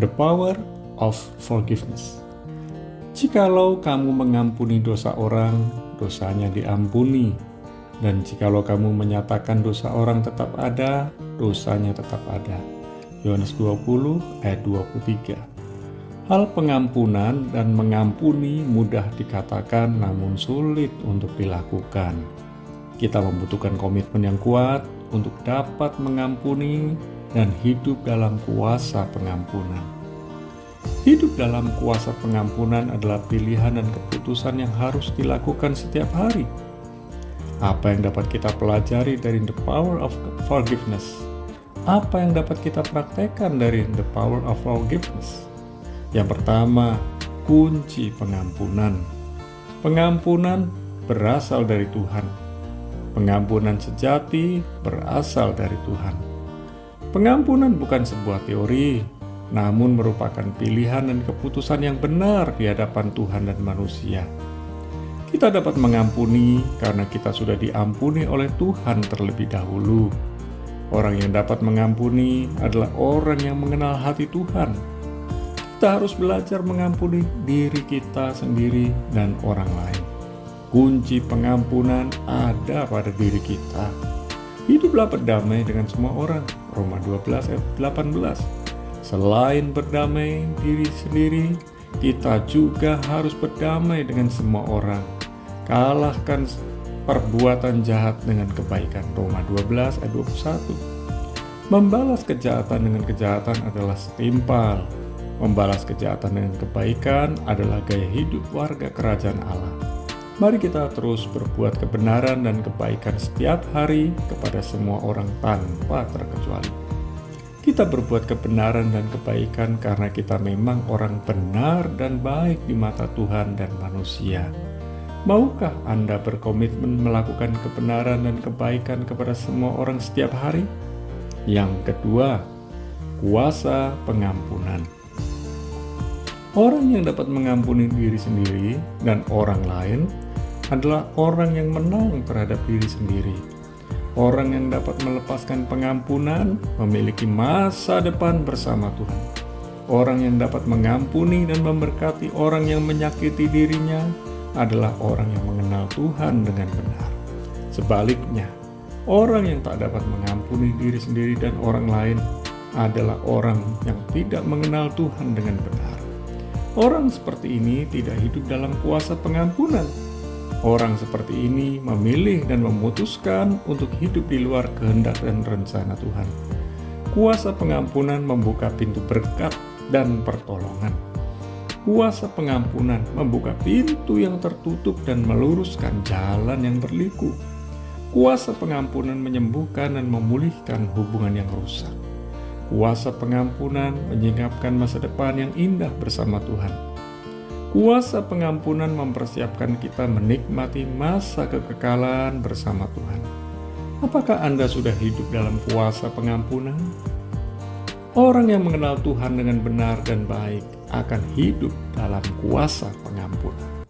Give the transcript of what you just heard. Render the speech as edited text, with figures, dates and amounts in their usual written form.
The power of forgiveness. Jikalau kamu mengampuni dosa orang, dosanya diampuni. Dan jikalau kamu menyatakan dosa orang tetap ada, dosanya tetap ada. Yohanes 20 ayat 23. Hal pengampunan dan mengampuni mudah dikatakan namun sulit untuk dilakukan. Kita membutuhkan komitmen yang kuat untuk dapat mengampuni dan hidup dalam kuasa pengampunan. Hidup dalam kuasa pengampunan adalah pilihan dan keputusan yang harus dilakukan setiap hari. Apa yang dapat kita pelajari dari the power of forgiveness? Apa yang dapat kita praktekkan dari the power of forgiveness? Yang pertama, kunci pengampunan. Pengampunan berasal dari Tuhan. Pengampunan sejati berasal dari Tuhan. Pengampunan bukan sebuah teori, namun merupakan pilihan dan keputusan yang benar di hadapan Tuhan dan manusia. Kita dapat mengampuni karena kita sudah diampuni oleh Tuhan terlebih dahulu. Orang yang dapat mengampuni adalah orang yang mengenal hati Tuhan. Kita harus belajar mengampuni diri kita sendiri dan orang lain. Kunci pengampunan ada pada diri kita. Hiduplah berdamai dengan semua orang. Roma 12 ayat 18. Selain berdamai diri sendiri, kita juga harus berdamai dengan semua orang. Kalahkan perbuatan jahat dengan kebaikan. Roma 12 ayat 21. Membalas kejahatan dengan kejahatan adalah setimpal. Membalas kejahatan dengan kebaikan adalah gaya hidup warga kerajaan Allah. Mari kita terus berbuat kebenaran dan kebaikan setiap hari kepada semua orang tanpa terkecuali. Kita berbuat kebenaran dan kebaikan karena kita memang orang benar dan baik di mata Tuhan dan manusia. Maukah Anda berkomitmen melakukan kebenaran dan kebaikan kepada semua orang setiap hari? Yang kedua, kuasa pengampunan. Orang yang dapat mengampuni diri sendiri dan orang lain adalah orang yang menang terhadap diri sendiri. Orang yang dapat melepaskan pengampunan memiliki masa depan bersama Tuhan. Orang yang dapat mengampuni dan memberkati orang yang menyakiti dirinya adalah orang yang mengenal Tuhan dengan benar. Sebaliknya, orang yang tak dapat mengampuni diri sendiri dan orang lain adalah orang yang tidak mengenal Tuhan dengan benar. Orang seperti ini tidak hidup dalam kuasa pengampunan. Orang seperti ini memilih dan memutuskan untuk hidup di luar kehendak dan rencana Tuhan. Kuasa pengampunan membuka pintu berkat dan pertolongan. Kuasa pengampunan membuka pintu yang tertutup dan meluruskan jalan yang berliku. Kuasa pengampunan menyembuhkan dan memulihkan hubungan yang rusak. Kuasa pengampunan menyingapkan masa depan yang indah bersama Tuhan. Kuasa pengampunan mempersiapkan kita menikmati masa kekekalan bersama Tuhan. Apakah Anda sudah hidup dalam kuasa pengampunan? Orang yang mengenal Tuhan dengan benar dan baik akan hidup dalam kuasa pengampunan.